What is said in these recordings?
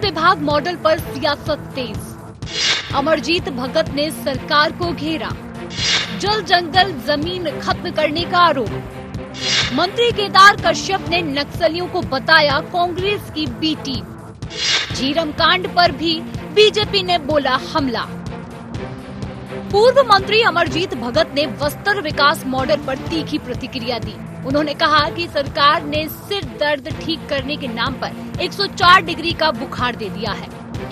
विभाग मॉडल पर सियासत तेज। अमरजीत भगत ने सरकार को घेरा। जल जंगल जमीन खत्म करने का आरोप। मंत्री केदार कश्यप ने नक्सलियों को बताया कांग्रेस की बी टीम। झीरम कांड पर भी बीजेपी ने बोला हमला। पूर्व मंत्री अमरजीत भगत ने बस्तर विकास मॉडल पर तीखी प्रतिक्रिया दी। उन्होंने कहा कि सरकार ने सिर दर्द ठीक करने के नाम पर 104 डिग्री का बुखार दे दिया है।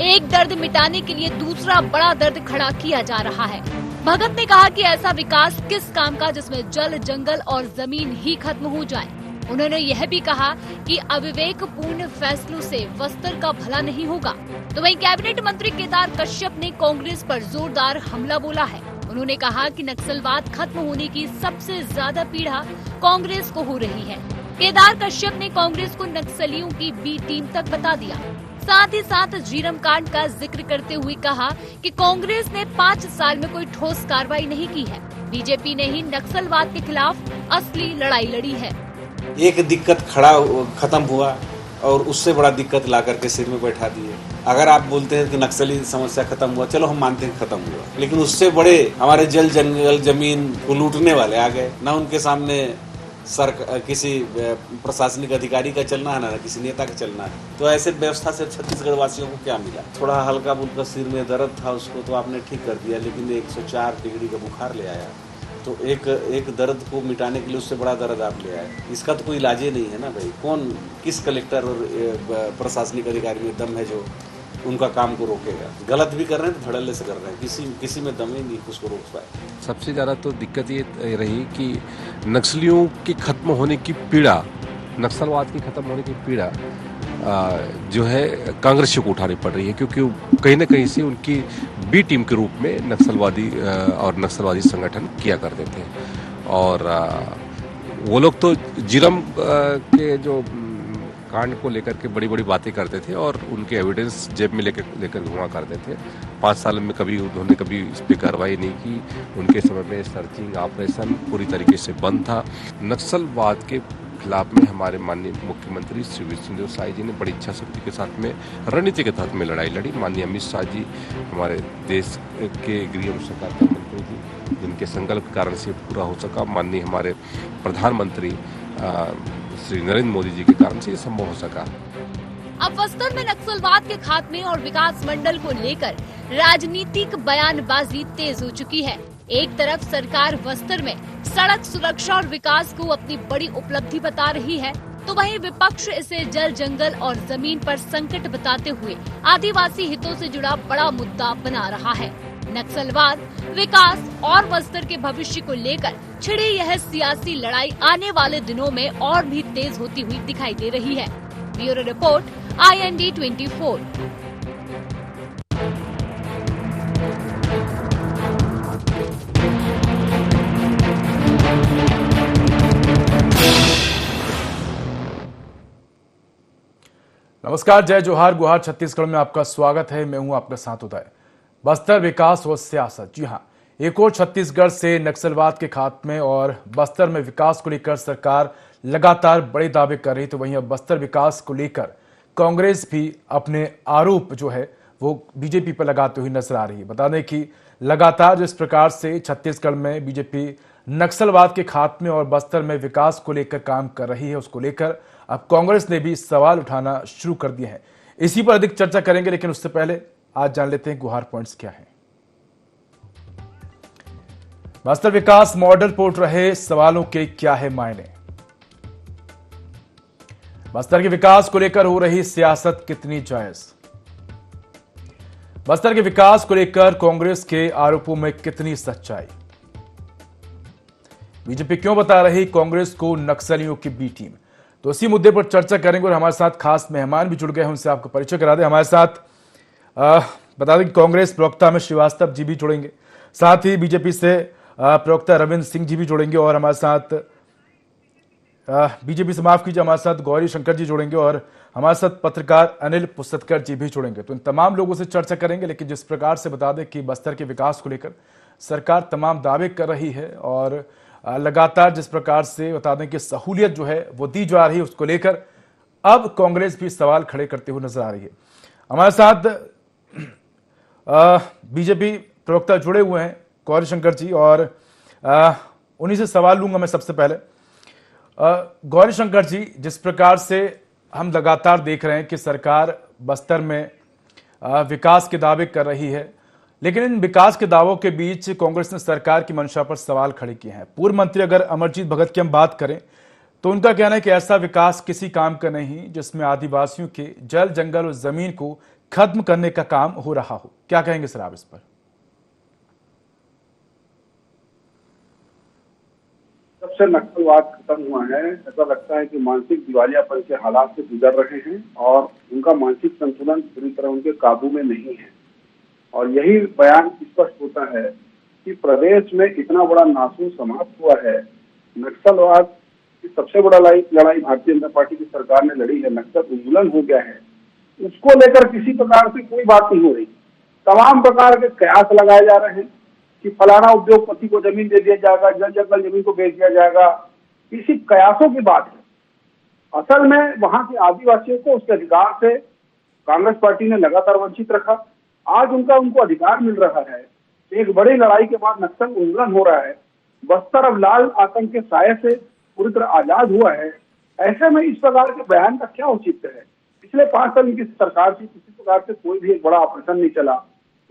एक दर्द मिटाने के लिए दूसरा बड़ा दर्द खड़ा किया जा रहा है। भगत ने कहा कि ऐसा विकास किस काम का जिसमें जल जंगल और जमीन ही खत्म हो जाए। उन्होंने यह भी कहा कि अविवेकपूर्ण फैसलों से बस्तर का भला नहीं होगा। तो वहीं कैबिनेट मंत्री केदार कश्यप ने कांग्रेस पर जोरदार हमला बोला है। उन्होंने कहा कि नक्सलवाद खत्म होने की सबसे ज्यादा पीड़ा कांग्रेस को हो रही है। केदार कश्यप ने कांग्रेस को नक्सलियों की बी टीम तक बता दिया। साथ ही साथ झीरम कांड का जिक्र करते हुए कहा कि कांग्रेस ने 5 साल में कोई ठोस कार्रवाई नहीं की है। बीजेपी ने ही नक्सलवाद के खिलाफ असली लड़ाई लड़ी है। एक दिक्कत खत्म हुआ और उससे बड़ा दिक्कत ला करके सिर में बैठा दिए। अगर आप बोलते हैं कि नक्सली समस्या खत्म हुआ, चलो हम मानते हैं खत्म हुआ, लेकिन उससे बड़े हमारे जल जंगल जमीन को लूटने वाले आ गए। न उनके सामने किसी प्रशासनिक अधिकारी का चलना है, ना किसी नेता का चलना है। तो ऐसे व्यवस्था से छत्तीसगढ़ वासियों को क्या मिला? थोड़ा हल्का बुल्का सिर में दर्द था, उसको तो आपने ठीक कर दिया, लेकिन 104 डिग्री का बुखार ले आया। तो एक दर्द को मिटाने के लिए उससे बड़ा दर्द आप ले आए। इसका तो कोई इलाज ही नहीं है ना भाई। किस कलेक्टर और प्रशासनिक अधिकारी में दम है जो उनका काम को रोकेगा? गलत भी कर रहे हैं तो धड़ल्ले से कर रहे हैं, किसी में दम ही नहीं उसको रोक पाए। सबसे ज़्यादा तो दिक्कत ये रही कि नक्सलियों की खत्म होने की पीड़ा, नक्सलवाद की खत्म होने की पीड़ा जो है कांग्रेसियों को उठानी पड़ रही है, क्योंकि कहीं ना कहीं से उनकी बी टीम के रूप में नक्सलवादी संगठन किया करते थे। और वो लोग तो झीरम के जो कांड को लेकर के बड़ी बड़ी बातें करते थे और उनके एविडेंस जेब में लेकर घुमा करते थे। 5 साल में उन्होंने कभी इस पर कार्रवाई नहीं की। उनके समय में सर्चिंग ऑपरेशन पूरी तरीके से बंद था। नक्सलवाद के खिलाफ में हमारे माननीय मुख्यमंत्री श्री विष्णुदेव साई जी ने बड़ी इच्छा शक्ति के साथ में, रणनीति के तहत में लड़ाई लड़ी। माननीय अमित शाह जी हमारे देश के गृह एवं सहकारिता मंत्री जी, जिनके संकल्प के कारण से पूरा हो सका। माननीय हमारे प्रधानमंत्री श्री नरेंद्र मोदी जी के कारण से ये संभव हो सका। अब बस्तर में नक्सलवाद के खात्मे और विकास मंडल को लेकर राजनीतिक बयानबाजी तेज हो चुकी है। एक तरफ सरकार बस्तर में सड़क सुरक्षा और विकास को अपनी बड़ी उपलब्धि बता रही है, तो वहीं विपक्ष इसे जल जंगल और जमीन पर संकट बताते हुए आदिवासी हितों से जुड़ा बड़ा मुद्दा बना रहा है। नक्सलवाद, विकास और बस्तर के भविष्य को लेकर छिड़ी यह सियासी लड़ाई आने वाले दिनों में और भी तेज होती हुई दिखाई दे रही है। Bureau report, IND 24। नमस्कार, जय जोहार गुहार। छत्तीसगढ़ में आपका स्वागत है। मैं हूं आपका साथ उदय। बस्तर विकास और सियासत। जी हां, एक और छत्तीसगढ़ से नक्सलवाद के खात्मे और बस्तर में विकास को लेकर सरकार लगातार बड़े दावे कर रही, तो वहीं अब बस्तर विकास को लेकर कांग्रेस भी अपने आरोप जो है वो बीजेपी पर लगाते हुए नजर आ रही है। बता दें कि लगातार जिस प्रकार से छत्तीसगढ़ में बीजेपी नक्सलवाद के खात्मे और बस्तर में विकास को लेकर काम कर रही है, उसको लेकर अब कांग्रेस ने भी सवाल उठाना शुरू कर दिए हैं। इसी पर अधिक चर्चा करेंगे, लेकिन उससे पहले आज जान लेते हैं गुहार पॉइंट्स क्या हैं। बस्तर विकास मॉडल पर उठ रहे सवालों के क्या है मायने? बस्तर के विकास को लेकर हो रही सियासत कितनी जायज? बस्तर के विकास को लेकर कांग्रेस के आरोपों में कितनी सच्चाई? बीजेपी क्यों बता रही कांग्रेस को नक्सलियों की बी टीम? तो इसी मुद्दे पर चर्चा करेंगे और हमारे साथ खास मेहमान भी जुड़ गए हैं, उनसे आपको परिचय करा दें। हमारे साथ बता दें कि कांग्रेस प्रवक्ता में श्रीवास्तव जी भी जुड़ेंगे, साथ ही बीजेपी से प्रवक्ता रविंद्र सिंह जी भी जुड़ेंगे और हमारे साथ बीजेपी से माफ कीजिए, हमारे साथ गौरी शंकर जी जुड़ेंगे और हमारे साथ पत्रकार अनिल पुस्तकर जी भी जुड़ेंगे। तो इन तमाम लोगों से चर्चा करेंगे। लेकिन जिस प्रकार से बता दें कि बस्तर के विकास को लेकर सरकार तमाम दावे कर रही है और लगातार जिस प्रकार से बता दें कि सहूलियत जो है वो दी जा रही है, उसको लेकर अब कांग्रेस भी सवाल खड़े करते हुए नजर आ रही है। हमारे साथ बीजेपी प्रवक्ता जुड़े हुए हैं गौरी शंकर जी, और उन्हीं से सवाल लूंगा मैं सबसे पहले। गौरी शंकर जी, जिस प्रकार से हम लगातार देख रहे हैं कि सरकार बस्तर में विकास के दावे कर रही है, लेकिन इन विकास के दावों के बीच कांग्रेस ने सरकार की मंशा पर सवाल खड़े किए हैं। पूर्व मंत्री अगर अमरजीत भगत की हम बात करें तो उनका कहना है कि ऐसा विकास किसी काम का नहीं जिसमें आदिवासियों के जल, जंगल और जमीन को खत्म करने का काम हो रहा हो। क्या कहेंगे सर आप इस पर? जब से नक्सलवाद खत्म हुआ है, ऐसा लगता है कि मानसिक दिवालियापन के हालात से गुजर रहे हैं और उनका मानसिक संतुलन पूरी तरह उनके काबू में नहीं है। और यही बयान स्पष्ट होता है कि प्रदेश में इतना बड़ा नासूर समाप्त हुआ है। नक्सलवाद की सबसे बड़ा लड़ाई भारतीय जनता पार्टी की सरकार ने लड़ी है, नक्सल उन्मूलन हो गया है, उसको लेकर किसी प्रकार से कोई बात नहीं हो रही। तमाम प्रकार के कयास लगाए जा रहे हैं कि फलाना उद्योगपति को जमीन दे दिया जाएगा, जल जंगल जमीन को बेच दिया जाएगा। इसी कयासों की बात है। असल में वहां के आदिवासियों को उसके अधिकार से कांग्रेस पार्टी ने लगातार वंचित रखा। आज उनको अधिकार मिल रहा है। एक बड़ी लड़ाई के बाद नक्सल उन्मूलन हो रहा है। बस्तर अब लाल आतंक के साये से पूरी तरह आजाद हुआ है। ऐसे में इस प्रकार के बयान का क्या औचित्य है? पिछले 5 साल की सरकार से किसी प्रकार से कोई भी एक बड़ा ऑपरेशन नहीं चला।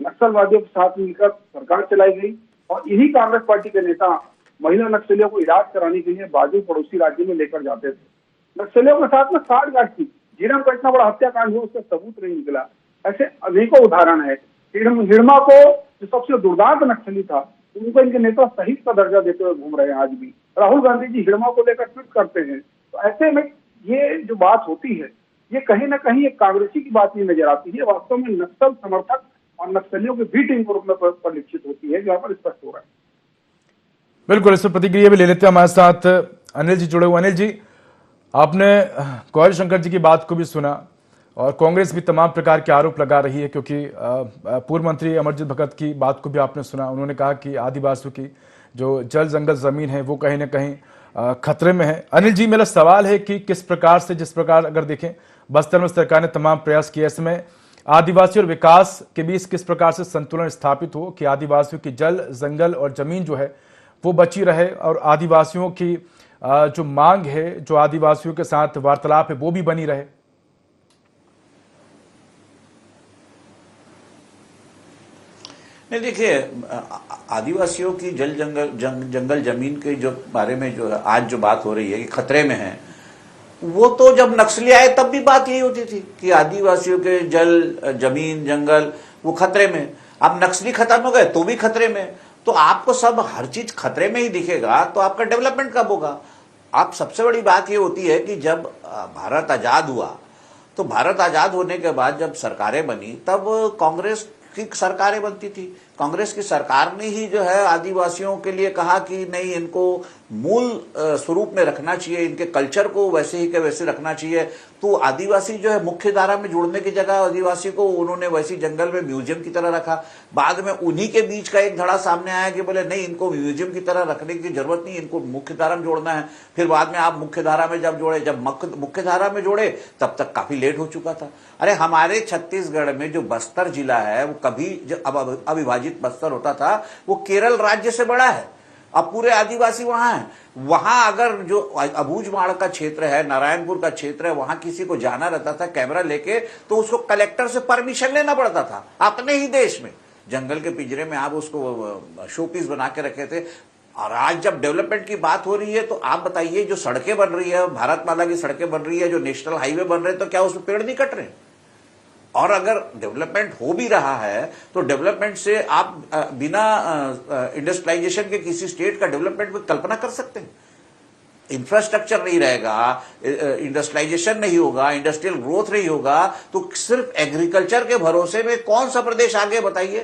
नक्सलवादियों के साथ मिलकर सरकार चलाई गई और यही कांग्रेस पार्टी के नेता महिला नक्सलियों को इलाज कराने के लिए बाजू पड़ोसी राज्य में लेकर जाते थे। नक्सलियों के साथ में साठगांठ थी। झीरम का इतना बड़ा हत्याकांड हुआ, उसका सबूत नहीं निकला। ऐसे अनेकों उदाहरण है। हिड़मा को जो सबसे दुर्दांत नक्सली था, उनको इनके नेता शहीद का दर्जा देते हुए घूम रहे हैं। आज भी राहुल गांधी जी हिड़मा को लेकर ट्वीट करते हैं। तो ऐसे में ये जो बात होती है, ये कहीं ना कहीं एक कांग्रेसी की बात नहीं नजर आती है। वास्तव में नक्सल समर्थक और नक्सलियों के बी टीम के रूप में परिलक्षित होती है, जहां पर स्पष्ट हो रहा है। बिल्कुल, इस पर प्रतिक्रिया भी ले लेते हैं। हमारे साथ अनिल जी जुड़े हुए। अनिल जी, आपने गौरी शंकर जी की बात को भी सुना और कांग्रेस भी तमाम प्रकार के आरोप लगा रही है, क्योंकि पूर्व मंत्री अमरजीत भगत की बात को भी आपने सुना। उन्होंने कहा कि आदिवासियों की जो जल, जंगल, जमीन है वो कहीं ना कहीं खतरे में है। अनिल जी, मेरा सवाल है कि किस प्रकार से, जिस प्रकार अगर देखें बस्तर में सरकार ने तमाम प्रयास किए, इसमें आदिवासी और विकास के बीच किस प्रकार से संतुलन स्थापित हो कि आदिवासियों की जल, जंगल और जमीन जो है वो बची रहे और आदिवासियों की जो मांग है, जो आदिवासियों के साथ वार्तालाप है, वो भी बनी रहे? नहीं, देखिए, आदिवासियों की जल, जंगल जमीन के जो बारे में जो आज जो बात हो रही है कि खतरे में है, वो तो जब नक्सली आए तब भी बात यही होती थी कि आदिवासियों के जल, जमीन, जंगल वो खतरे में। अब नक्सली खत्म हो गए तो भी खतरे में। तो आपको सब हर चीज खतरे में ही दिखेगा तो आपका डेवलपमेंट कब होगा? आप सबसे बड़ी बात ये होती है कि जब भारत आजाद हुआ, तो भारत आजाद होने के बाद जब सरकारें बनी तब कांग्रेस की सरकारें बनती थी। कांग्रेस की सरकार ने ही जो है आदिवासियों के लिए कहा कि नहीं, इनको मूल स्वरूप में रखना चाहिए, इनके कल्चर को वैसे ही के वैसे रखना चाहिए। तो आदिवासी जो है मुख्य धारा में जुड़ने की जगह आदिवासी को उन्होंने वैसी जंगल में म्यूजियम की तरह रखा। बाद में उन्हीं के बीच का एक धड़ा सामने आया कि बोले नहीं, इनको म्यूजियम की तरह रखने की जरूरत नहीं, इनको मुख्य धारा में जोड़ना है। फिर बाद में आप मुख्य धारा में जब जोड़े, जब मुख्य धारा में जोड़े तब तक काफी लेट हो चुका था। अरे हमारे छत्तीसगढ़ में जो बस्तर जिला है वो कभी जो अब अविभाजित बस्तर होता था वो केरल राज्य से बड़ा है। अब पूरे आदिवासी वहां हैं। वहां अगर जो अबूझमाड़ का क्षेत्र है, नारायणपुर का क्षेत्र है, वहां किसी को जाना रहता था कैमरा लेके तो उसको कलेक्टर से परमिशन लेना पड़ता था। अपने ही देश में जंगल के पिंजरे में आप उसको शोपीस बना के रखे थे। और आज जब डेवलपमेंट की बात हो रही है तो आप बताइए, जो सड़कें बन रही है, भारतमाला की सड़कें बन रही है, जो नेशनल हाईवे बन रहे हैं, तो क्या उसमें पेड़ नहीं कट रहे? और अगर डेवलपमेंट हो भी रहा है तो डेवलपमेंट से आप बिना इंडस्ट्रियलाइजेशन के किसी स्टेट का डेवलपमेंट की कल्पना कर सकते हैं? इंफ्रास्ट्रक्चर नहीं रहेगा, इंडस्ट्रियलाइजेशन नहीं होगा, इंडस्ट्रियल ग्रोथ नहीं होगा, तो सिर्फ एग्रीकल्चर के भरोसे में कौन सा प्रदेश आगे बताइए?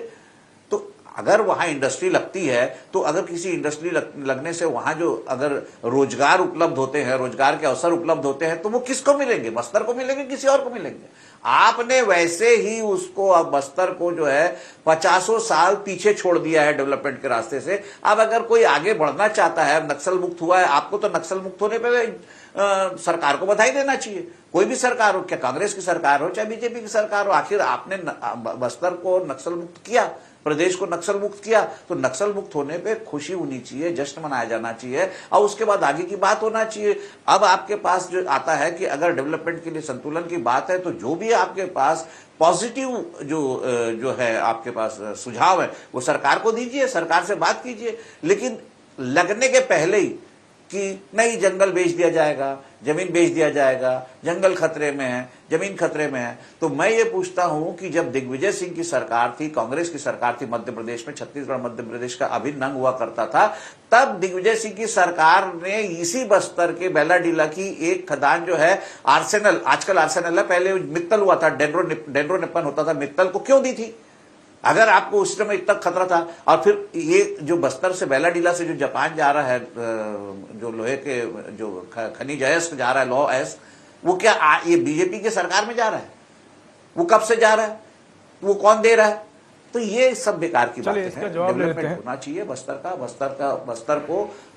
तो अगर वहां इंडस्ट्री लगती है तो अगर किसी इंडस्ट्री लगने से वहां जो अगर रोजगार उपलब्ध होते हैं, रोजगार के अवसर उपलब्ध होते हैं, तो वो किसको मिलेंगे? बस्तर को मिलेंगे, किसी और को मिलेंगे? आपने वैसे ही उसको, अब बस्तर को जो है 50 साल पीछे छोड़ दिया है डेवलपमेंट के रास्ते से। अब अगर कोई आगे बढ़ना चाहता है, नक्सल मुक्त हुआ है, आपको तो नक्सल मुक्त होने पे सरकार को बधाई देना चाहिए। कोई भी सरकार हो, क्या कांग्रेस की सरकार हो चाहे बीजेपी की सरकार हो, आखिर आपने बस्तर को नक्सल मुक्त किया, प्रदेश को नक्सल मुक्त किया, तो नक्सल मुक्त होने पे खुशी होनी चाहिए, जश्न मनाया जाना चाहिए और उसके बाद आगे की बात होना चाहिए। अब आपके पास जो आता है कि अगर डेवलपमेंट के लिए संतुलन की बात है, तो जो भी आपके पास पॉजिटिव जो है आपके पास सुझाव है वो सरकार को दीजिए, सरकार से बात कीजिए। लेकिन लगने के पहले ही कि नहीं जंगल बेच दिया जाएगा, जमीन बेच दिया जाएगा, जंगल खतरे में है, जमीन खतरे में है, तो मैं ये पूछता हूं कि जब दिग्विजय सिंह की सरकार थी, कांग्रेस की सरकार थी मध्य प्रदेश में, छत्तीसगढ़ मध्य प्रदेश का अभिन्न अंग हुआ करता था, तब दिग्विजय सिंह की सरकार ने इसी बस्तर के बेलाडीला की एक खदान जो है आर्सेनल, आजकल आर्सेनल है, पहले मित्तल हुआ था, डेंड्रो निप्पन होता था, मित्तल को क्यों दी थी? अगर आपको उस समय इतना खतरा था। और फिर ये जो बस्तर से बेलाडीला से जो जापान जा रहा है, जो लोहे के जो खनिज अयस्क जा रहा है, लौह अयस्क, वो क्या ये बीजेपी की सरकार में जा रहा है? वो कब से जा रहा है? वो कौन दे रहा है? तो ये सब बेकार की बातें हैं। जवाब ले लेते हैं। होना चाहिए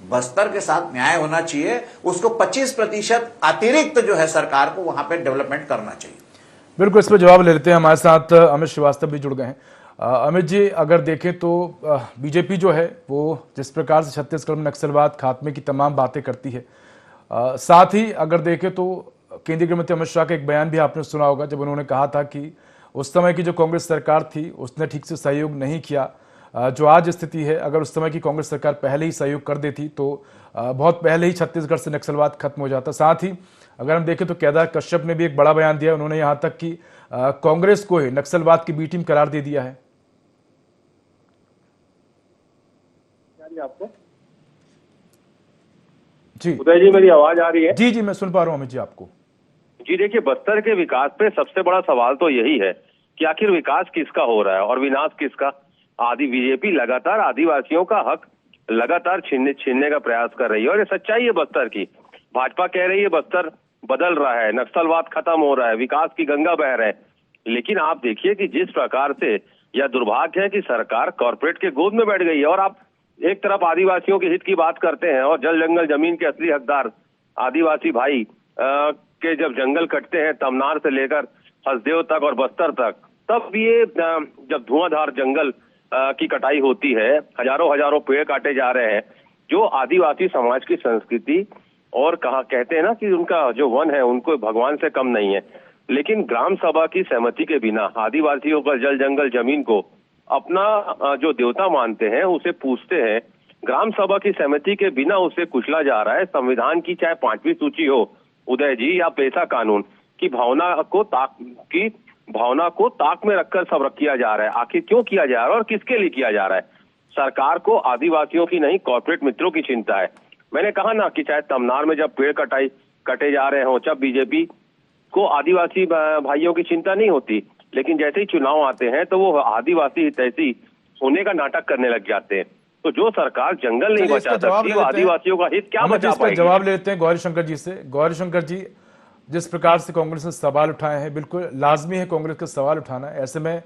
बस्तर के साथ न्याय होना चाहिए, उसको 25% अतिरिक्त जो है सरकार को वहां पे डेवलपमेंट करना चाहिए। बिल्कुल, इस पर जवाब ले लेते हैं। हमारे साथ अमित श्रीवास्तव भी जुड़ गए हैं। अमित जी, अगर देखें तो बीजेपी जो है वो जिस प्रकार से छत्तीसगढ़ में नक्सलवाद खात्मे की तमाम बातें करती है, साथ ही अगर देखें तो केंद्रीय गृह मंत्री अमित शाह का एक बयान भी आपने सुना होगा, जब उन्होंने कहा था कि उस समय की जो कांग्रेस सरकार थी उसने ठीक से सहयोग नहीं किया। जो आज स्थिति है, अगर उस समय की कांग्रेस सरकार पहले ही सहयोग कर देती तो बहुत पहले ही छत्तीसगढ़ से नक्सलवाद खत्म हो जाता। साथ ही अगर हम देखें तो केदार कश्यप ने भी एक बड़ा बयान दिया, उन्होंने यहाँ तक कि कांग्रेस को ही नक्सलवाद की बी टीम करार दे दिया है। आपको जी उदय जी, मेरी आवाज आ रही है? जी जी, मैं सुन पा रहा हूँ अमित जी आपको। जी देखिए, बस्तर के विकास पे सबसे बड़ा सवाल तो यही है कि आखिर विकास किसका हो रहा है और विनाश किसका। बीजेपी लगातार आदिवासियों का हक लगातार छीनने का प्रयास कर रही है और ये सच्चाई है बस्तर की। भाजपा कह रही है बस्तर बदल रहा है, नक्सलवाद खत्म हो रहा है, विकास की गंगा बह रहा है, लेकिन आप देखिए कि जिस प्रकार से यह दुर्भाग्य है कि सरकार कॉर्पोरेट के गोद में बैठ गई है। और आप एक तरफ आदिवासियों के हित की बात करते हैं और जल जंगल जमीन के असली हकदार आदिवासी भाई के जब जंगल कटते हैं तमनार से लेकर हसदेव तक और बस्तर तक, तब ये जब धुआंधार जंगल की कटाई होती है, हजारों पेड़ काटे जा रहे हैं, जो आदिवासी समाज की संस्कृति और कहा कहते हैं ना कि उनका जो वन है उनको भगवान से कम नहीं है। लेकिन ग्राम सभा की सहमति के बिना आदिवासियों का जल जंगल जमीन को अपना जो देवता मानते हैं उसे पूछते हैं, ग्राम सभा की सहमति के बिना उसे कुचला जा रहा है। संविधान की चाहे 5वीं सूची हो उदय जी या पेशा कानून की भावना को ताक में रखकर सब किया जा रहा है। आखिर क्यों किया जा रहा है और किसके लिए किया जा रहा है? सरकार को आदिवासियों की नहीं, कॉर्पोरेट मित्रों की चिंता है। मैंने कहा ना कि चाहे तमनार में जब पेड़ कटे जा रहे हो, जब बीजेपी को आदिवासी भाइयों की चिंता नहीं होती, लेकिन जैसे ही चुनाव आते हैं तो वो आदिवासी हितैषी होने का नाटक करने लग जाते हैं। तो जो सरकार जंगल नहीं बचा सकती वो आदिवासियों का हित क्या बचा पाएगी? जवाब लेते हैं गौरी शंकर जी से। गौरी शंकर जी, जिस प्रकार से कांग्रेस ने सवाल उठाए हैं, बिल्कुल लाजमी है कांग्रेस का सवाल उठाना। ऐसे में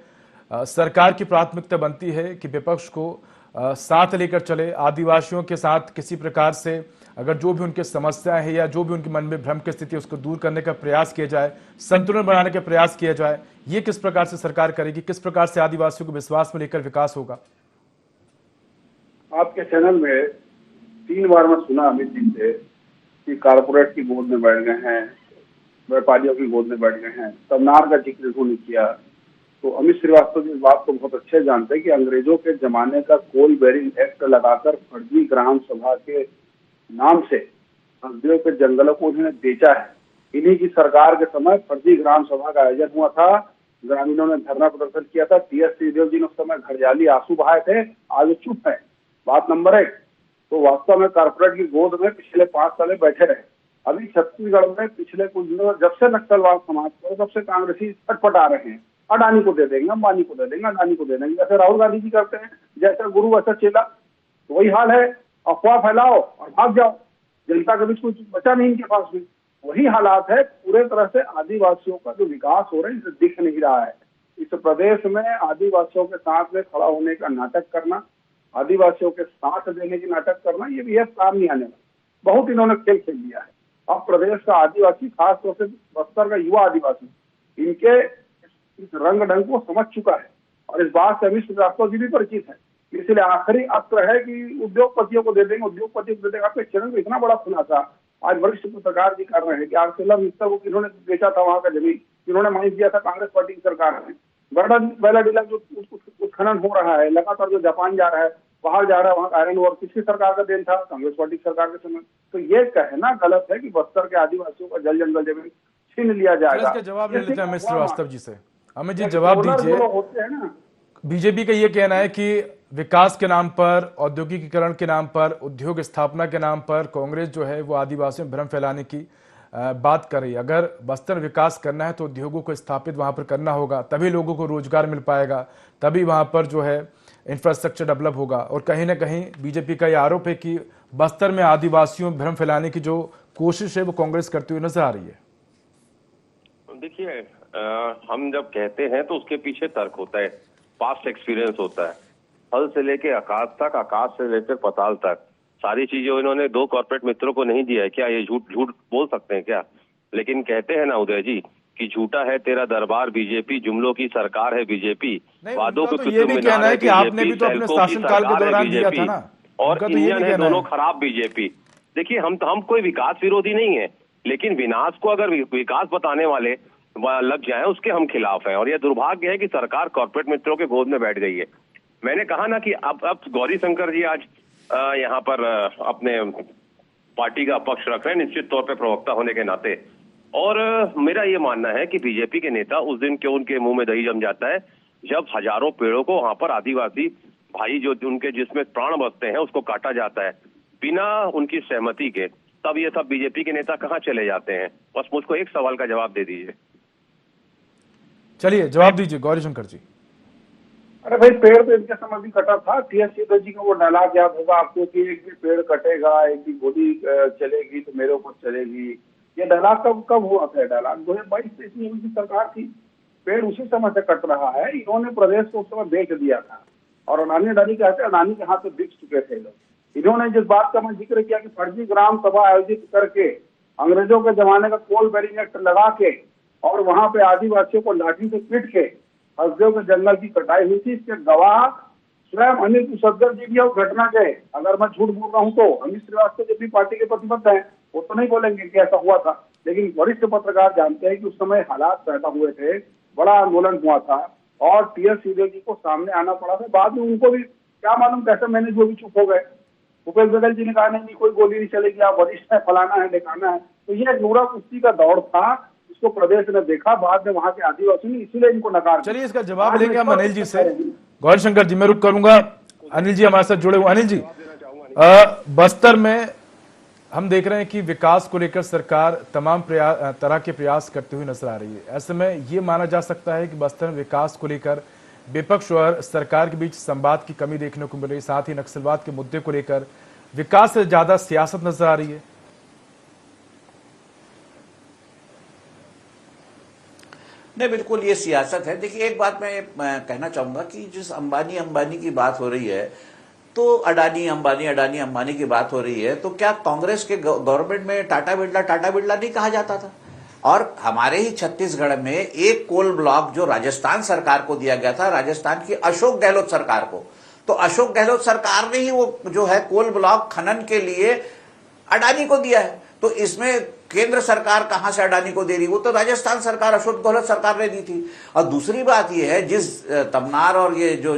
सरकार की प्राथमिकता बनती है कि विपक्ष को साथ लेकर चले, आदिवासियों के साथ किसी प्रकार से अगर जो भी उनकी समस्याएं हैं या जो भी उनके मन में भ्रम की स्थिति उसको दूर करने का प्रयास किया जाए, संतुलन बनाने का प्रयास किया जाए। ये किस प्रकार से सरकार करेगी, किस प्रकार से आदिवासियों को विश्वास में लेकर विकास होगा? आपके चैनल में 3 बार मैं सुना अमित जी से कि कारपोरेट की गोद में बैठ गए हैं, व्यापारियों की गोद में बैठ गए हैं, तमनार का जिक्र उन्होंने किया। तो अमित श्रीवास्तव जी इस बात को बहुत अच्छे जानते हैं कि अंग्रेजों के जमाने का कोल बेरिंग एक्ट लगाकर फर्जी ग्राम सभा के नाम से हसदेव के जंगलों को उन्होंने बेचा है। इन्हीं की सरकार के समय फर्जी ग्राम सभा का आयोजन हुआ था, ग्रामीणों ने धरना प्रदर्शन किया था, टी.एस. सिंहदेव जी ने उस समय घड़ियाली आंसू बहाए थे, आज चुप है। बात नंबर 1, तो वास्तव में कारपोरेट की गोद में पिछले 5 साल बैठे रहे। अभी छत्तीसगढ़ में पिछले कुछ दिनों जब से नक्सलवाद समाज को, तब से कांग्रेसी छटपट आ रहे हैं, अडानी को दे देंगे, अंबानी को दे देंगे, अडानी को दे देंगे, जैसे राहुल गांधी जी करते हैं, जैसा गुरु वैसा चेला। तो वही हाल है, अफवाह फैलाओ और भाग जाओ, जनता के बीच कुछ बचा नहीं इनके पास भी। वही हालात है। पूरे तरह से आदिवासियों का जो विकास हो रहा है इसे दिख नहीं रहा है। इस प्रदेश में आदिवासियों के साथ में खड़ा होने का नाटक करना, आदिवासियों के साथ देने की नाटक करना, ये भी है काम नहीं आने वाला। बहुत इन्होंने खेल खेल लिया है। अब प्रदेश का आदिवासी, खासतौर से बस्तर का युवा आदिवासी, इनके इस रंग ढंग को समझ चुका है और इस बात से अमित श्रीवास्तव जी भी परिचित है। इसलिए आखिरी अस्त्र है कि उद्योगपतियों को दे देंगे, उद्योगपतियों को दे देंगे। आपके चरण में इतना बड़ा खुलासा आज वरिष्ठ पत्रकार जी कर रहे हैं कि आर्सेलर मित्तल को किन्होंने बेचा था, वहां का जमीन किन्होंने माइंस दिया था कांग्रेस पार्टी की सरकार में। बैला डीलर जो उत्खनन हो रहा है लगातार, जो जापान जा रहा है, बाहर जा रहा है, वहां आयरन ओर किसकी सरकार का देन था? कांग्रेस पार्टी की सरकार के समय। तो ये कहना गलत है कि बस्तर के आदिवासियों का जल जंगल जमीन छीन लिया जाएगा। इसका जवाब ले लेते हैं अमित श्रीवास्तव जी से। अमित जी जवाब दीजिए। होते हैं ना, बीजेपी का ये कहना है कि विकास के नाम पर, औद्योगिकीकरण के नाम पर, उद्योग स्थापना के नाम पर कांग्रेस जो है वो आदिवासियों में भ्रम फैलाने की बात कर रही है। अगर बस्तर विकास करना है तो उद्योगों को स्थापित वहां पर करना होगा, तभी लोगों को रोजगार मिल पाएगा, तभी वहां पर जो है इंफ्रास्ट्रक्चर डेवलप होगा। और कहीं ना कहीं बीजेपी का यह आरोप है कि बस्तर में आदिवासियों में भ्रम फैलाने की जो कोशिश है वो कांग्रेस करती हुई नजर आ रही है। देखिए, हम जब कहते हैं तो उसके पीछे तर्क होता है, पास्ट एक्सपीरियंस होता है। फल से लेके आकाश तक, आकाश से लेकर पताल तक सारी चीजें इन्होंने 2 कॉर्पोरेट मित्रों को नहीं दिया है क्या? ये झूठ बोल सकते हैं क्या? लेकिन कहते हैं ना उदय जी कि झूठा है तेरा दरबार बीजेपी, जुमलों की सरकार है बीजेपी, वादों के तो ये भी कहना है कि आपने भी तो अपने शासनकाल के दौरान दिया था ना, और इंजन है दोनों खराब बीजेपी। देखिए, हम कोई विकास विरोधी नहीं है, लेकिन विनाश को अगर विकास बताने वाले लग जाए उसके हम खिलाफ हैं। और यह दुर्भाग्य है कि सरकार कॉर्पोरेट मित्रों के गोद में बैठ गई है। मैंने कहा ना कि अब गौरी शंकर जी आज यहाँ पर अपने पार्टी का पक्ष रख रहे हैं, निश्चित तौर पे प्रवक्ता होने के नाते। और मेरा ये मानना है कि बीजेपी के नेता उस दिन क्यों उनके मुंह में दही जम जाता है जब हजारों पेड़ों को वहां पर आदिवासी भाई जो उनके जिसमें प्राण बसते हैं उसको काटा जाता है बिना उनकी सहमति के। तब ये सब बीजेपी के नेता कहाँ चले जाते हैं? बस मुझको एक सवाल का जवाब दे दीजिए। चलिए जवाब दीजिए गौरी शंकर जी। अरे भाई, पेड़ तो इनके समय भी कटा था। टीएस सिद्धू जी का वो डायलॉग याद होगा आपको कि एक भी पेड़ कटेगा, एक भी गोली चलेगी तो मेरे ऊपर चलेगी। ये डायलॉग कब हुआ था? डायलॉग 2022-23 में उनकी सरकार थी। पेड़ उसी समय से कट रहा है। इन्होंने प्रदेश को उस समय बेच दिया था और अडानी कहते हैं, अडानी के हाथ में बिक चुके थे लोग। इन्होंने जिस बात का मैं जिक्र किया कि फर्जी ग्राम सभा आयोजित करके अंग्रेजों के जमाने का कोल बेरिंग एक्ट लगा के और वहां पे आदिवासियों को लाठी से पीट के हसदेव के जंगल की कटाई हुई थी, इसके गवाह स्वयं अनिल कुशवाहा जी भी और घटना के। अगर मैं झूठ बोल रहा हूं तो अमित श्रीवास्तव जब भी पार्टी के प्रतिबद्ध हैं वो तो नहीं बोलेंगे कि ऐसा हुआ था, लेकिन वरिष्ठ पत्रकार जानते हैं कि उस समय हालात पैदा हुए थे, बड़ा आंदोलन हुआ था और टीएस सिद्धू जी को सामने आना पड़ा था। बाद में उनको भी क्या मालूम कैसे मैनेज वो भी चुप हो गए। भूपेश बघेल जी ने कहा नहीं कोई गोली नहीं चलेगी, आप वरिष्ठ है, फलाना है, दिखाना है। तो ये नूरा कुश्ती का दौर था, इसको प्रदेश ने देखा, बाद में वहां के आदिवासियों ने इसीलिए इनको नकार। चलिए इसका जवाब लेंगे हम अनिल जी से। गौरी शंकर जी मैं रुक करूंगा, अनिल जी हमारे साथ जुड़े हुए। अनिल जी, बस्तर में हम देख रहे हैं कि विकास को लेकर सरकार तमाम तरह के प्रयास करते हुए नजर आ रही है। ऐसे में ये माना जा सकता है कि बस्तर में विकास को लेकर विपक्ष और सरकार के बीच संवाद की कमी देखने को मिल रही, साथ ही नक्सलवाद के मुद्दे को लेकर विकास से ज्यादा सियासत नजर आ रही है। नहीं, बिल्कुल ये सियासत है। देखिए, एक बात मैं कहना चाहूंगा कि जिस अंबानी की बात हो रही है तो अडानी अंबानी की बात हो रही है, तो क्या कांग्रेस के गवर्नमेंट में टाटा बिरला नहीं कहा जाता था? और हमारे ही छत्तीसगढ़ में एक कोल ब्लॉक जो राजस्थान सरकार को दिया गया था, राजस्थान की अशोक गहलोत सरकार को, तो अशोक गहलोत सरकार ने ही वो जो है कोल ब्लॉक खनन के लिए अडानी को दिया है। तो इसमें केंद्र सरकार कहां से अडानी को दे रही? वो तो राजस्थान सरकार, अशोक गहलोत सरकार ने दी थी। और दूसरी बात ये है, जिस तमनार और ये जो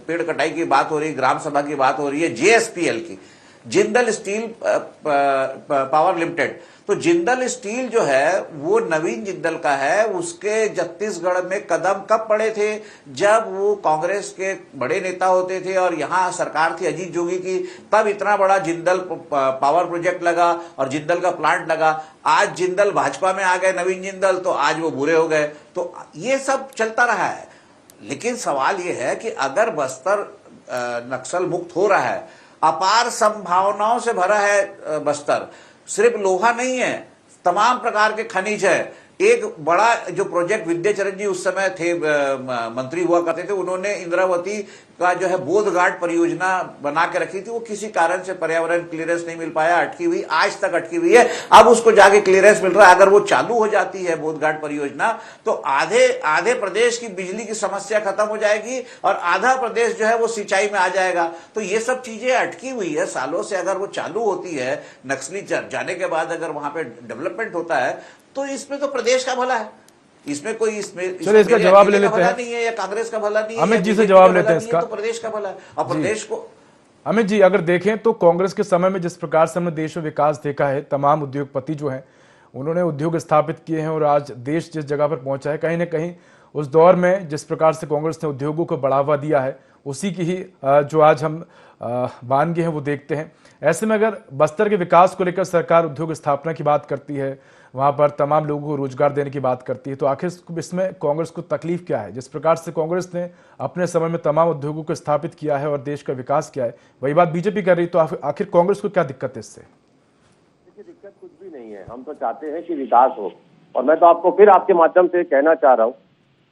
पेड़ कटाई की बात हो रही है, ग्राम सभा की बात हो रही है, जेएसपीएल की, जिंदल स्टील पावर लिमिटेड, तो जिंदल स्टील जो है वो नवीन जिंदल का है। उसके छत्तीसगढ़ में कदम कब पड़े थे? जब वो कांग्रेस के बड़े नेता होते थे और यहां सरकार थी अजीत जोगी की, तब इतना बड़ा जिंदल पावर प्रोजेक्ट लगा और जिंदल का प्लांट लगा। आज जिंदल भाजपा में आ गए, नवीन जिंदल, तो आज वो बुरे हो गए। तो ये सब चलता रहा है। लेकिन सवाल ये है कि अगर बस्तर नक्सल मुक्त हो रहा है, अपार संभावनाओं से भरा है बस्तर, सिर्फ लोहा नहीं है, तमाम प्रकार के खनिज है, एक बड़ा जो प्रोजेक्ट विद्याचरण जी उस समय थे मंत्री हुआ करते थे, उन्होंने इंद्रावती का जो है बोध घाट परियोजना बना के रखी थी। वो किसी कारण से पर्यावरण क्लियरेंस नहीं मिल पाया, अटकी हुई, आज तक अटकी हुई है। अब उसको जाके क्लियरेंस मिल रहा है। अगर वो चालू हो जाती है बोध घाट परियोजना तो आधे प्रदेश की बिजली की समस्या खत्म हो जाएगी और आधा प्रदेश जो है वो सिंचाई में आ जाएगा। तो ये सब चीजें अटकी हुई है सालों से, अगर वो चालू होती है, नक्सली जाने के बाद अगर वहां पे डेवलपमेंट होता है तो इसमें तो प्रदेश का भला है। इसमें कोई चलिए इसका जवाब ले लेते हैं। नहीं है या कांग्रेस का भला नहीं है, अमित जी से जवाब लेते हैं इसका। तो प्रदेश का भला है और प्रदेश को। अमित जी, अगर देखें तो कांग्रेस के समय में जिस प्रकार से हमने देश में विकास देखा है, तमाम उद्योगपति जो हैं उन्होंने उद्योग स्थापित किए हैं और आज देश जिस जगह पर पहुंचा है, कहीं ना कहीं उस दौर में जिस प्रकार से कांग्रेस ने उद्योगों को बढ़ावा दिया है, उसी की ही जो आज हम वानगी हैं वो देखते हैं। ऐसे में अगर बस्तर के विकास को लेकर सरकार उद्योग स्थापना की बात करती है, वहां पर तमाम लोगों को रोजगार देने की बात करती है, तो आखिर इसमें कांग्रेस को तकलीफ क्या है? जिस प्रकार से कांग्रेस ने अपने समय में तमाम उद्योगों को स्थापित किया है और देश का विकास किया है, वही बात बीजेपी कर रही, तो आखिर कांग्रेस को क्या दिक्कत है इससे? देखिए, दिक्कत कुछ भी नहीं है। हम तो चाहते हैं कि विकास हो, और मैं तो आपको फिर आपके माध्यम से कहना चाह रहा हूँ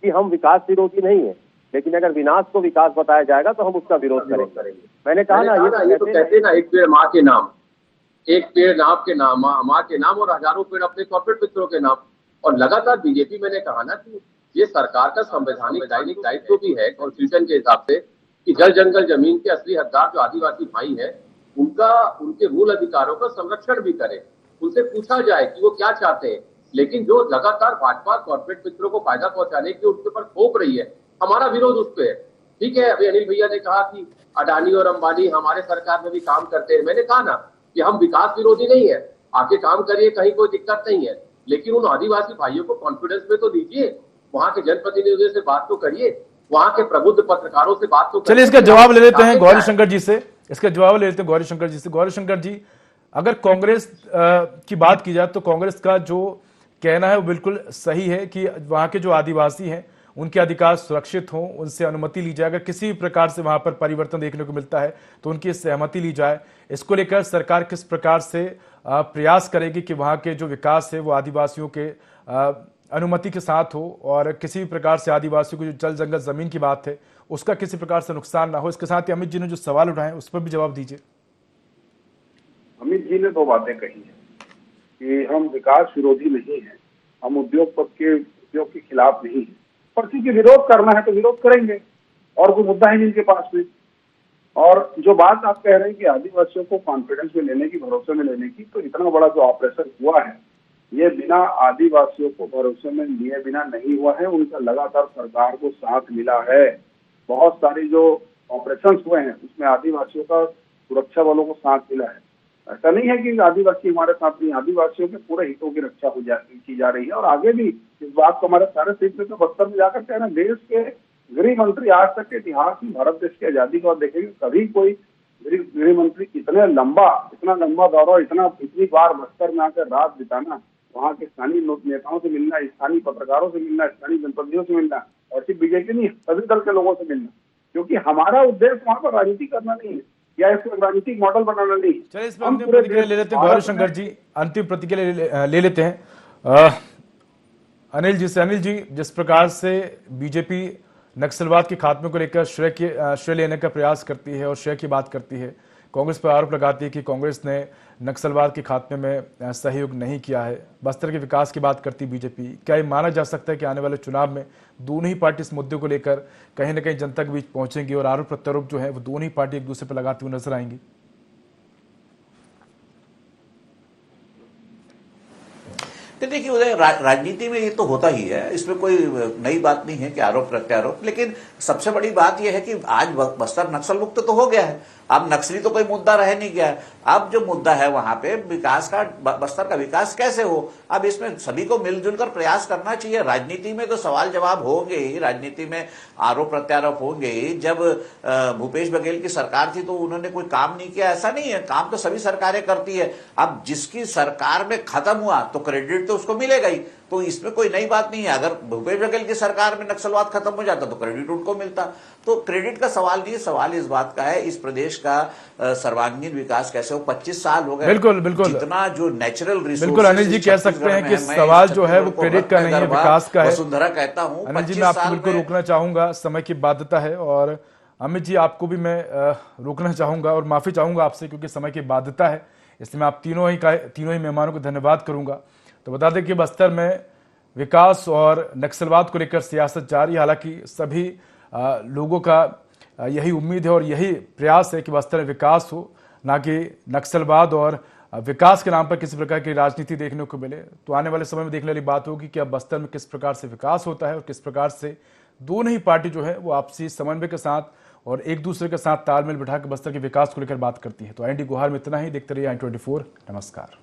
कि हम विकास विरोधी नहीं है, लेकिन अगर विनाश को विकास बताया जाएगा तो हम उसका विरोध करेंगे। मैंने कहा ना, ये तो कहते ना, एक पेड़ माँ के नाम, एक पेड़ नाम के नाम, माँ के नाम, और हजारों पेड़ अपने कॉर्पोरेट मित्रों के नाम। और लगातार बीजेपी, मैंने कहा ना कि ये सरकार का संवैधानिक दायित्व भी है कॉन्स्टिट्यूशन के हिसाब से कि जल जंगल जमीन के असली हकदार जो आदिवासी भाई है उनके मूल अधिकारों का संरक्षण भी करे, उनसे पूछा जाए कि वो क्या चाहते हैं। लेकिन जो लगातार भाजपा कॉर्पोरेट मित्रों को फायदा पहुंचाने की उनके ऊपर थोप रही है, हमारा विरोध उस पर है। ठीक है, अभी अनिल भैया ने कहा कि अडानी और अंबानी हमारे सरकार में भी काम करते हैं। मैंने कहा ना कि हम विकास विरोधी नहीं है, आके काम करिए, कहीं कोई दिक्कत नहीं है, लेकिन उन आदिवासी भाइयों को कॉन्फिडेंस में तो दीजिए, वहां के जनप्रतिनिधियों से बात तो करिए, वहां के प्रबुद्ध पत्रकारों से बात तो करिए। चलिए इसका जवाब ले लेते हैं गौरी शंकर जी से। इसका जवाब ले लेते हैं गौरी शंकर जी से। गौरी शंकर जी, अगर कांग्रेस की बात की जाए तो कांग्रेस का जो कहना है वो बिल्कुल सही है कि वहां के जो आदिवासी हैं उनके अधिकार सुरक्षित हों, उनसे अनुमति ली जाए। अगर किसी भी प्रकार से वहां पर परिवर्तन देखने को मिलता है तो उनकी सहमति ली जाए। इसको लेकर सरकार किस प्रकार से प्रयास करेगी कि वहां के जो विकास है वो आदिवासियों के अनुमति के साथ हो और किसी भी प्रकार से आदिवासियों को जो जल जंगल जमीन की बात है उसका किसी प्रकार से नुकसान ना हो। इसके साथ ही अमित जी ने जो सवाल उठाए उस पर भी जवाब दीजिए। अमित जी ने दो बातें कही है कि हम विकास विरोधी नहीं है, हम उद्योग के खिलाफ नहीं है, पर ठीक है, विरोध करना है तो विरोध करेंगे, और कोई मुद्दा ही नहीं इनके पास में। और जो बात आप कह रहे हैं कि आदिवासियों को कॉन्फिडेंस में लेने की, भरोसे में लेने की, तो इतना बड़ा जो ऑपरेशन हुआ है ये बिना आदिवासियों को भरोसे में लिए बिना नहीं हुआ है। उनका लगातार सरकार को साथ मिला है। बहुत सारी जो ऑपरेशन हुए हैं उसमें आदिवासियों का सुरक्षा बलों को साथ मिला है। ऐसा नहीं है कि आदिवासी हमारे साथ नहीं, आदिवासियों के पूरे हितों की रक्षा की जा रही है। और आगे भी इस बात को हमारे सारे सीट में तो बस्तर में जाकर कहना, देश के गृह मंत्री आज तक के इतिहास में भारत देश की आजादी को देखेंगे, कभी कोई गृह मंत्री इतना लंबा दौरा, इतनी बार बस्तर में आकर रात बिताना, वहाँ के स्थानीय नेताओं से मिलना, स्थानीय पत्रकारों से मिलना, स्थानीय जनप्रतिनिधियों से मिलना, और सिर्फ बीजेपी नहीं सभी दल के लोगों से मिलना, क्योंकि हमारा उद्देश्य वहाँ पर राजनीति करना नहीं है या इसको राजनीतिक मॉडल बनाना नहीं। चलिए इस पर अंतिम प्रतिक्रिया ले लेते हैं गौरी शंकर जी, अंतिम प्रतिक्रिया ले लेते हैं अनिल जी से। अनिल जी, जिस प्रकार से बीजेपी नक्सलवाद के खात्मे को लेकर श्रेय लेने का प्रयास करती है और श्रेय की बात करती है, कांग्रेस पर आरोप लगाती है कि कांग्रेस ने नक्सलवाद के खात्मे में सहयोग नहीं किया है, बस्तर के विकास की बात करती बीजेपी, क्या ये माना जा सकता है कि आने वाले चुनाव में दोनों ही पार्टी इस मुद्दे को लेकर कहीं ना कहीं जनता के बीच पहुंचेंगी और आरोप प्रत्यारोप जो है वो दोनों ही पार्टी एक दूसरे पर लगाती हुई नजर आएंगी? देखिए उदय, राजनीति में ये तो होता ही है, इसमें कोई नई बात नहीं है कि आरोप प्रत्यारोप। लेकिन सबसे बड़ी बात यह है कि आज बस्तर नक्सल मुक्त तो हो गया है, अब नक्सली तो कोई मुद्दा रह नहीं गया है। अब जो मुद्दा है वहां पे विकास का, बस्तर का विकास कैसे हो, अब इसमें सभी को मिलजुल कर प्रयास करना चाहिए। राजनीति में तो सवाल जवाब होंगे ही, राजनीति में आरोप प्रत्यारोप होंगे ही। जब भूपेश बघेल की सरकार थी तो उन्होंने कोई काम नहीं किया, ऐसा नहीं है, काम तो सभी सरकारें करती है। अब जिसकी सरकार में खत्म हुआ तो क्रेडिट तो उसको मिलेगा ही। इसमें कोई नई बात नहीं है। अगर भूपेश बघेल की सरकार में नक्सलवाद खत्म हो जाता तो क्रेडिट उनको मिलता। तो क्रेडिट का सवाल नहीं है, सवाल इस बात का है इस प्रदेश का सर्वांगीण विकास कैसे हो। 25 साल हो गए, बिल्कुल बिल्कुल, जितना जो नेचुरल रिसोर्स, बिल्कुल अनिल जी कह सकते हैं कि सवाल जो है वो क्रेडिट का नहीं है, विकास का है। वसुंधरा कहता हूं, अनिल जी मैं आपको बिल्कुल रोकना चाहूंगा, समय की बाध्यता है, और अमित जी आपको भी मैं रोकना चाहूंगा और माफी चाहूंगा आपसे क्योंकि समय की बाध्यता है, इसलिए मैं आप तीनों ही मेहमानों को धन्यवाद करूंगा। तो बता दें कि बस्तर में विकास और नक्सलवाद को लेकर सियासत जारी है। हालांकि सभी लोगों का यही उम्मीद है और यही प्रयास है कि बस्तर में विकास हो, ना कि नक्सलवाद और विकास के नाम पर किसी प्रकार की राजनीति देखने को मिले। तो आने वाले समय में देखने वाली बात होगी कि अब बस्तर में किस प्रकार से विकास होता है और किस प्रकार से दोनों ही पार्टी जो है वो आपसी समन्वय के साथ और एक दूसरे के साथ तालमेल बिठा के बस्तर के विकास को लेकर बात करती है। तो IND गुहार में इतना ही। देखते रहिए I24। नमस्कार।